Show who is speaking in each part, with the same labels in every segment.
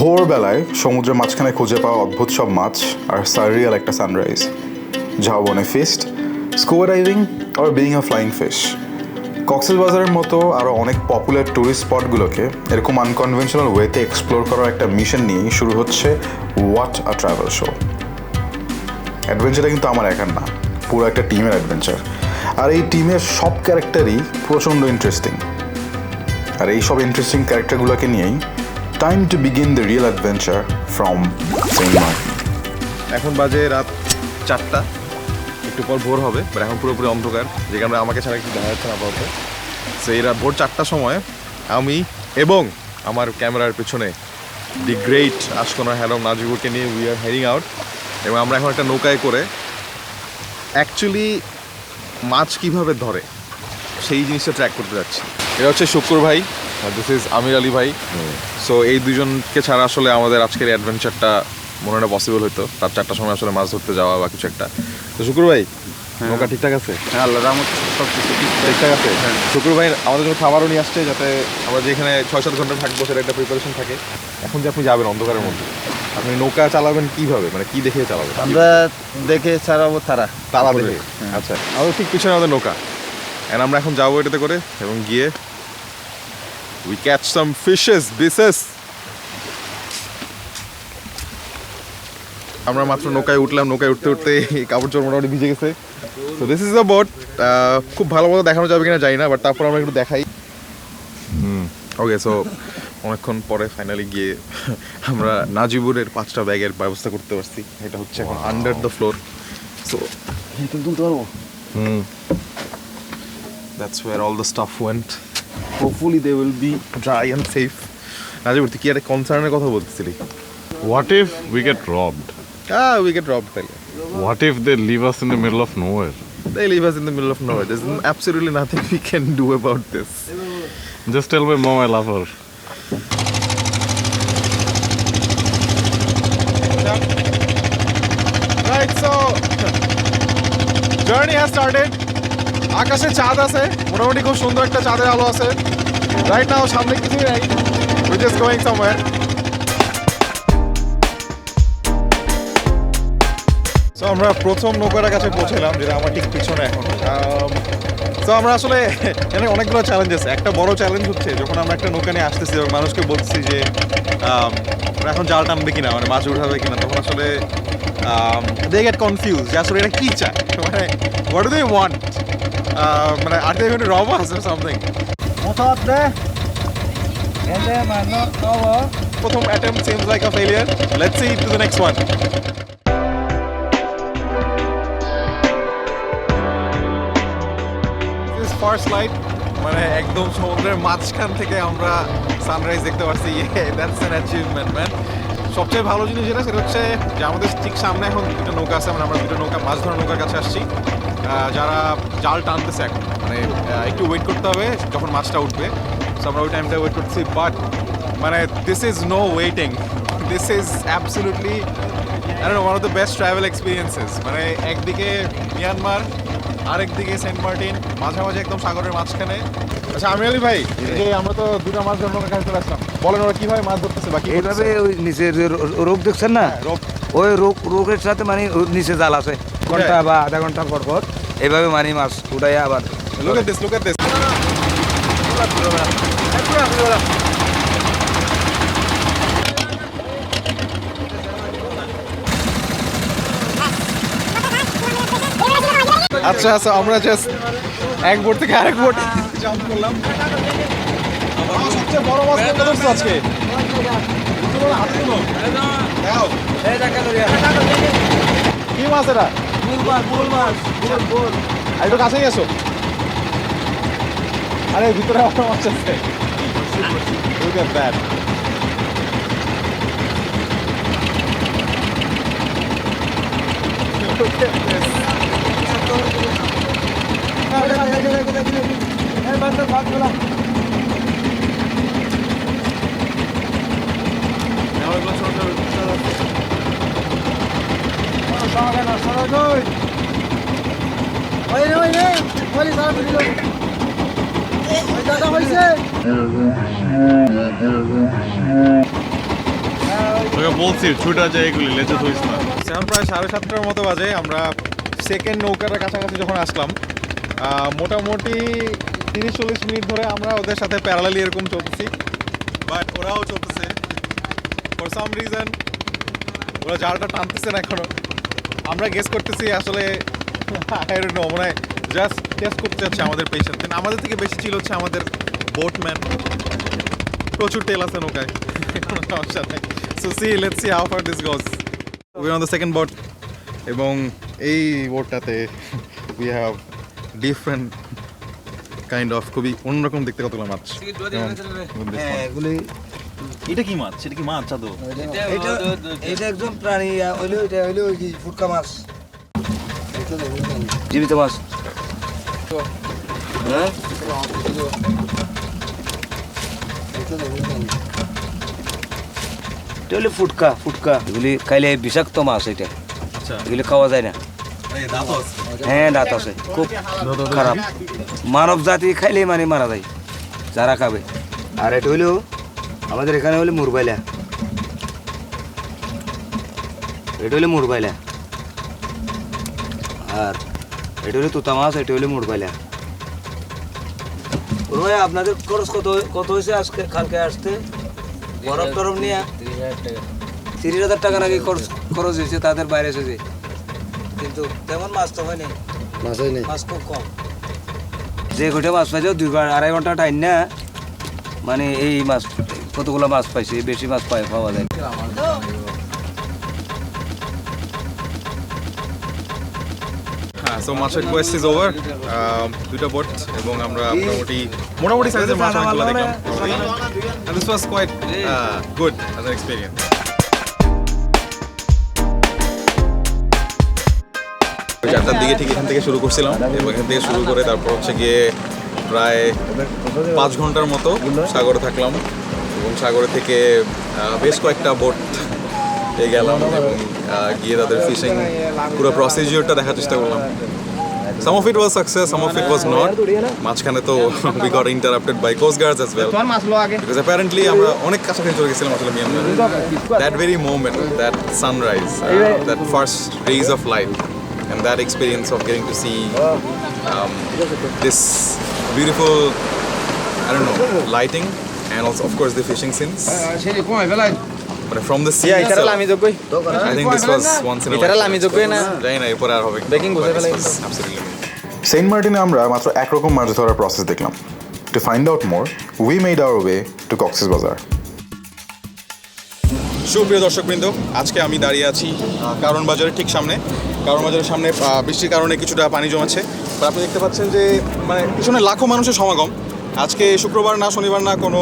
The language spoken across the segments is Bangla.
Speaker 1: ভোরবেলায় সমুদ্রের মাঝখানে খুঁজে পাওয়া অদ্ভুত সব মাছ আর সাররিয়াল একটা সানরাইজ, ঝাউবনে ফিস্ট, স্কুবা ডাইভিং আর বিইং আ ফ্লাইং ফিশ। কক্সবাজারের মতো আরও অনেক পপুলার ট্যুরিস্ট স্পটগুলোকে এরকম আনকনভেনশনাল ওয়েতে এক্সপ্লোর করার একটা মিশন নিয়েই শুরু হচ্ছে হোয়াট আ ট্রাভেল শো। অ্যাডভেঞ্চারটা কিন্তু আমার একার না, পুরো একটা টিমের অ্যাডভেঞ্চার। আর এই টিমের সব ক্যারেক্টারই প্রচণ্ড ইন্টারেস্টিং। আর এই সব ইন্টারেস্টিং ক্যারেক্টারগুলোকে নিয়েই time to begin the real adventure from Saint Martin.
Speaker 2: এখন বাজে রাত 4টা, একটু পর ভোর হবে, বাট এখন পুরোপুরি অন্ধকার, যে কারণে আমাকে ছাড়া কিছু দেখা যাচ্ছে না আপাতত। সো এই রাত ভোর 4টার সময় আমি এবং আমার ক্যামেরার পেছনে দি গ্রেট আশকোনা হ্যালো নাজিবুরকে নিয়ে উই আর হেডিং আউট। এবং আমরা এখন একটা নৌকায় করে অ্যাকচুয়ালি মাছ কীভাবে ধরে সেই জিনিসটা ট্র্যাক করতে যাচ্ছি। এটা হচ্ছে শুক্র ভাই, দিস ইজ আমির আলী ভাই। সো এই দুজনকে ছাড়া আসলে আমাদের আজকের অ্যাডভেঞ্চারটা মনে হয় পসিবল হতো, রাত 4টার সময় আসলে মাছ ধরতে যাওয়া বা কিছু একটা। তো শুক্র ভাই, নৌকা ঠিকঠাক আছে?
Speaker 3: হ্যাঁ, আল্লাহ রহমত সব কিছু
Speaker 2: ঠিকঠাক আছে। শুক্র ভাই আমাদের জন্য খাবারও নিয়ে আসছে, যাতে আমরা যেখানে 6-7 ঘন্টা থাকবো সেটা একটা প্রিপারেশন থাকে। এখন যে আপনি যাবেন অন্ধকারের মধ্যে, আপনি নৌকা চালাবেন কিভাবে, মানে কি দেখে চালাবেন?
Speaker 3: আমরা দেখে ছাড়াবো
Speaker 2: তারা দেখে। আচ্ছা, আমাদের ঠিক পিছনে আমাদের নৌকা, এন্ড আমরা এখন যাবো এটাতে করে এবং গিয়ে উই ক্যাচ সাম ফিশেস বিসেস। আমরা মাত্র নৌকায় উঠলাম, নৌকায় উঠতে উঠতে কাপড় চোপড় মোটামুটি ভিজে গেছে। তো দিস ইজ দ্য বোট। খুব ভালো মতো দেখানো যাবে কিনা জানি না, বাট তারপর আমরা একটু দেখাই। ওকে, সো অনেকক্ষণ পরে ফাইনালি গিয়ে আমরা নাজিবুরের 5টা ব্যাগের ব্যবস্থা করতে পারছি। এটা হচ্ছে এখন আন্ডার দ্য ফ্লোর। সো তুলতে পারবো। That's where all the stuff went. Hopefully they will be dry and safe. Najibur, তুই কি একটা কনসার্নের কথা বলতেছিলি?
Speaker 4: What if we get robbed?
Speaker 2: We get robbed তাহলে।
Speaker 4: What if they leave us in the middle of nowhere?
Speaker 2: They leave us in the middle of nowhere. There's absolutely nothing we can do about this.
Speaker 4: Just tell my mom I love her.
Speaker 2: Right, so journey has started. আকাশে চাঁদ আছে, মোটামুটি খুব সুন্দর একটা চাঁদের আলো আছে। রাইট নাও সামনে কিছুই নাই, we're just going somewhere. So আমরা প্রথম নৌকার কাছে পৌঁছলাম, যেটা আমার ঠিক পিছনে এখন। তো আমরা আসলে এখানে অনেকগুলো চ্যালেঞ্জেস। একটা বড় চ্যালেঞ্জ হচ্ছে যখন আমরা একটা নৌকা নিয়ে আসতেছি এবং মানুষকে বলতেছি যে আমরা এখন জাল টানবে কিনা, মানে মাছ উঠাবে কিনা, তখন আসলে দে গেট কনফিউজ যে আসলে এটা কী চায়, মানে হোয়াট ডু দে ওয়ান্ট, মানে আর দে গোইং টু রব আস অর সামথিং। প্রথম attempt seems like a failure. Let's see to the next one. First light, মানে একদম সমুদ্রের মাঝখান থেকে আমরা সানরাইজ দেখতে পাচ্ছি। That's an achievement man. সবচেয়ে ভালো জিনিস যেটা, সেটা হচ্ছে যে আমাদের ঠিক সামনে এখন দুটো নৌকা আছে, মানে আমরা দুটো নৌকা, মাছ ধরার নৌকার কাছে আসছি, যারা জাল টানতেছে এখন। মানে একটু ওয়েট করতে হবে যখন মাছটা উঠবে, সো আমরা ওই টাইমটা ওয়েট করতেছি। বাট মানে this is no waiting, this is absolutely one of the best travel experiences. মানে একদিকে মিয়ানমার, আরেকদিকে সেন্ট মার্টিন, মাঝামাঝি একদম সাগরের মাঝখানে। আচ্ছা আমির আলী ভাই, যে আমরা তো দুটো মাছ ধরার কাছে চলে আসলাম, বলেন ওরা কিভাবে মাছ ধরতেছে? বাকি
Speaker 5: এইভাবে ওই নিচে যে রোগ দেখছেন না, ওই রোগের সাথে মানে নিচে জাল আছে, ঘন্টা বা আধা ঘন্টা পর পর এইভাবে মানে মাছ উঠাই আবার।
Speaker 2: look at this. আচ্ছা আমরা জাস্ট এক বোট থেকে আরেক বোট জাম্প করলাম। সবচেয়ে বড় মাছ কোনটা ধরছো আজকে? কি মাছ এটা? বুল মাছ। আর একটু কাছেই এসো। আরে ভিতরে আবার মাছ আছে। Look at that. Look at this.
Speaker 4: তোকে বলছি ছুটা যায় এগুলি লেজে থইস না।
Speaker 2: এখন প্রায় 7:30টার মতো বাজে, আমরা সেকেন্ড নৌকার কাছাকাছি যখন আসলাম, মোটামুটি 30-40 মিনিট ধরে আমরা ওদের সাথে প্যারালালি এরকম চলতেছি, বাট ওরাও চলতেছে ফর সাম রিজন। ওরা জালটা টানতেছে না এখনো, আমরা গেস করতেছি আসলে I don't know, মনে হয় জাস্ট টেস্ট করতে যাচ্ছে আমাদের পেশেন্স। আমাদের থেকে বেশি ছিল হচ্ছে আমাদের বোটম্যান, প্রচুর তেল আছে নৌকায়, কোনো সমস্যা নেই। So let's see how far this goes. We are on the second boat, এবং এই বোটটাতে we have different kind of, খুবই অন্যরকম দেখতে কতগুলো মাছ।
Speaker 5: হ্যাঁ এগুলি
Speaker 2: এটা কি মাছ? সেটা কি মাছ আদৌ?
Speaker 5: এটা একদম প্রাণী হইলো, এটা হইলো ওই ফুটকা মাছ, জীবিত মাছ। হ্যাঁ এটা হলো ফুটকা, ফুটকা এগুলি খাইলে বিষাক্ত মাছ, এটা
Speaker 2: আচ্ছা,
Speaker 5: এগুলি খাওয়া যায় না।
Speaker 2: এই দাঁত আছে।
Speaker 5: হ্যাঁ দাঁত আছে, খুব খারাপ, মানব জাতি খাইলেই মানে মারা যায় যারা খাবে। আর এটা হইলো আমাদের এখানে হলো মুরবাইলা, এটা হলো মুরবাইলা। আর এটা হলো তুতা মাছ, এটা হলো মুরবাইলা। ভাই আপনাদের খরচ কত কত হয়েছে আজকে কালকে আসতে? বরফ টরফ নিয়ে 30,000 টাকা নাকি খরচ হয়েছে তাদের বাইরে এসেছে, কিন্তু তেমন মাছ তো হয়নি, মাছ খুব কম। যে গোটে মাছ পাইছে 2-2.5 ঘন্টা টাইম না, মানে এই মাছ কতগুলো মাছ পাইছে, বেশি মাছ পাওয়া যায়।
Speaker 2: হ্যাঁ, সো মাছের কোয়েস্ট ইজ ওভার। দুইটা বোট এবং আমরা মোটামুটি সাইজের মাছ অনেকগুলো দেখলাম। And this was quite good as an experience. চারটার দিকে ঠিক এখান থেকে শুরু করছিলাম, এবং এখান থেকে শুরু করে তারপর হচ্ছে গিয়ে প্রায় 5 ঘন্টার মতো সাগরে থাকলাম, এবং সাগরে থেকে বেশ কয়েকটা বোট গেলাম এবং গিয়ে তাদের ফিশিং পুরো প্রসিজিওরটা দেখার চেষ্টা করলাম। Some of it was success, some of it was not. মাঝখানে তো we got interrupted by coast guards as well. Because apparently আমরা অনেক কাছাকাছি চলে গেছিলাম আসলে Myanmar. That very moment, that sunrise, that first rays of light, and that experience of getting to see this beautiful, I don't know, lighting, and also of course the fishing scenes. But from the sea itself, I think this was once in a lifetime. জানি না এরপরে আর হবে কি, but this was absolutely amazing.
Speaker 1: সেন্ট মার্টিনে আমরা মাত্র একরকম মাছ ধরার প্রসেস দেখলাম। To find out more, we made our way to Cox's Bazar.
Speaker 2: সুপ্রিয় দর্শকবৃন্দ, আজকে আমি দাঁড়িয়ে আছি কারণ বাজারের ঠিক সামনে। কারণ বাজারের সামনে বৃষ্টির কারণে কিছুটা পানি জমেছে, আর আপনি দেখতে পাচ্ছেন যে মানে পিছনে লাখো মানুষের সমাগম। আজকে শুক্রবার না, শনিবার না, কোনো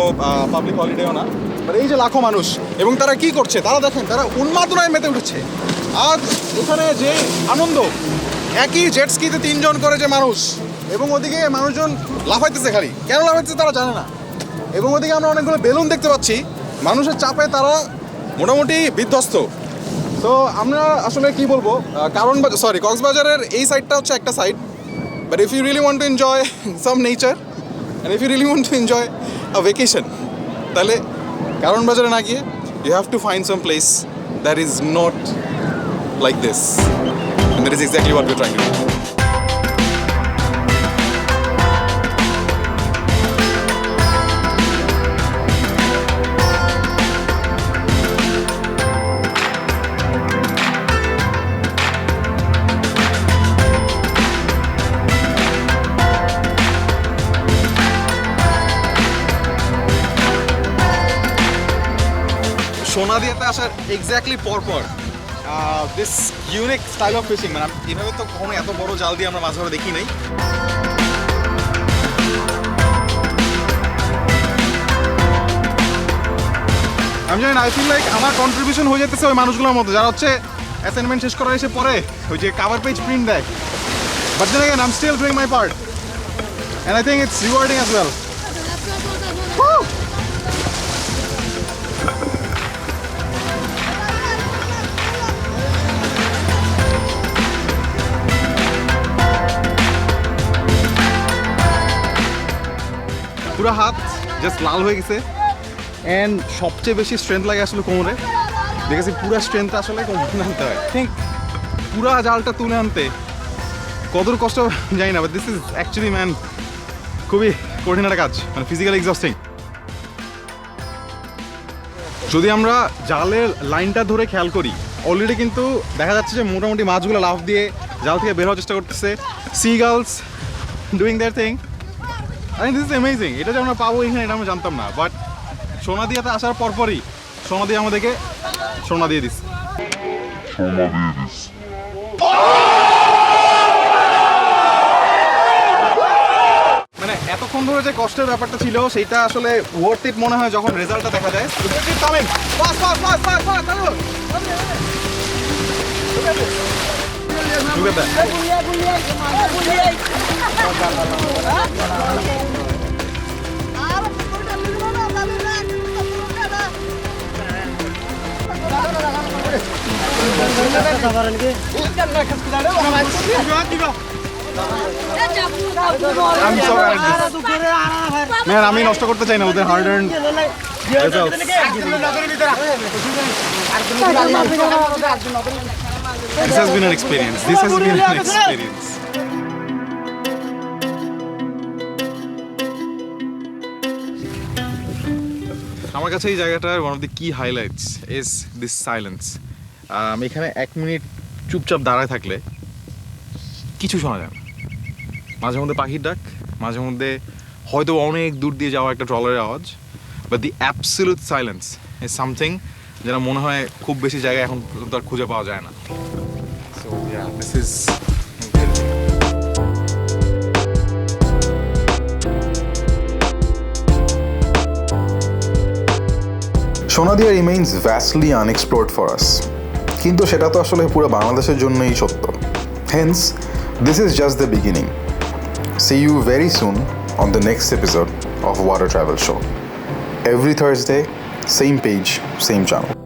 Speaker 2: পাবলিক হলিডেও না, বাট এই যে লাখো মানুষ, এবং তারা কি করছে, তারা দেখেন, তারা উন্মাদনায় মেতে উঠেছে। আজ এখানে যে আনন্দ, একই জেট স্কিতে 3 জন করে যে মানুষ, এবং ওদিকে মানুষজন লাফাইতেছে, খালি কেন লাফাইতেছে তারা জানে না। এবং ওদিকে আমরা অনেকগুলো বেলুন দেখতে পাচ্ছি, মানুষের চাপে তারা মোটামুটি বিধ্বস্ত। তো আমরা আসলে কি বলবো, কক্সবাজারের এই সাইডটা হচ্ছে একটা side, but if you really want to enjoy some nature and if you really want to enjoy a vacation, তাহলে কারণ বাজারে না গিয়ে you have to find some place that is not like this, and that is exactly what we're trying to do. সোনাদিয়াতে আসার এক্স্যাক্টলি পরপর this unique style of fishing, মানে এভাবে তো কখনো এত বড় জাল দিয়ে আমরা মাছ ধরা দেখি নাই। আমি জানি না, আই ফিল লাইক আমার কন্ট্রিবিউশন হয়ে যেতেছে ওই মানুষগুলোর মতো যারা হচ্ছে অ্যাসাইনমেন্ট শেষ করার এসে পরে ওই যে কাভার পেজ প্রিন্ট দেয়, but then again I am still doing my part and I think it's rewarding as well. পুরো হাত জাস্ট লাল হয়ে গেছে, অ্যান্ড সবচেয়ে বেশি স্ট্রেংথ লাগে আসলে কোমরে। দেখেছি পুরো স্ট্রেংথ আসলে তুলে আনতে হয় থিঙ্ক পুরা জালটা তুলে আনতে কতর কষ্ট জানি না, but this is actually man খুবই কঠিন একটা কাজ, মানে ফিজিক্যালি এক্সস্টিং। যদি আমরা জালের লাইনটা ধরে খেয়াল করি, অলরেডি কিন্তু দেখা যাচ্ছে যে মোটামুটি মাছগুলো লাফ দিয়ে জাল থেকে বের হওয়ার চেষ্টা করতেছে, see girls doing their thing. I this is amazing. এটা যে আমরা পাবো এখানে এটা আমরা জানতাম না, বাট সোনাদিয়াতে আসার পরপরই সোনাদিয়া আমাদেরকে সোনা দিয়ে দিচ্ছে। মানে এতক্ষণ ধরে যে কষ্টের ব্যাপারটা ছিল সেটা আসলে ওয়ার্থ ইট মনে হয় যখন রেজাল্টটা দেখা যায়। Look at that. I'm so angry. Man, আমি নষ্ট করতে চাই না ওদের hard earn result. This has been an experience. This has been an experience. আমার কাছে এই জায়গাটার ওয়ান অফ দি কি হাইলাইটস ইজ দিস সাইলেন্স। এখানে 1 মিনিট চুপচাপ দাঁড়ায় থাকলে কিছু শোনা যায় না। মাঝে মধ্যে পাখির ডাক, মাঝে মধ্যে হয়তো অনেক দূর দিয়ে যাওয়া একটা ট্রলারের আওয়াজ, but the absolute silence is something যেটা মনে হয় খুব বেশি জায়গায় এখন পর্যন্ত আর খুঁজে পাওয়া যায় না। So yeah, this is
Speaker 1: Sonadia remains vastly unexplored for us, কিন্তু সেটা তো আসলে পুরো বাংলাদেশের জন্যই সত্য। Hence this is just the beginning. See you very soon on the next episode of Water Travel Show. Every Thursday, same page, same channel.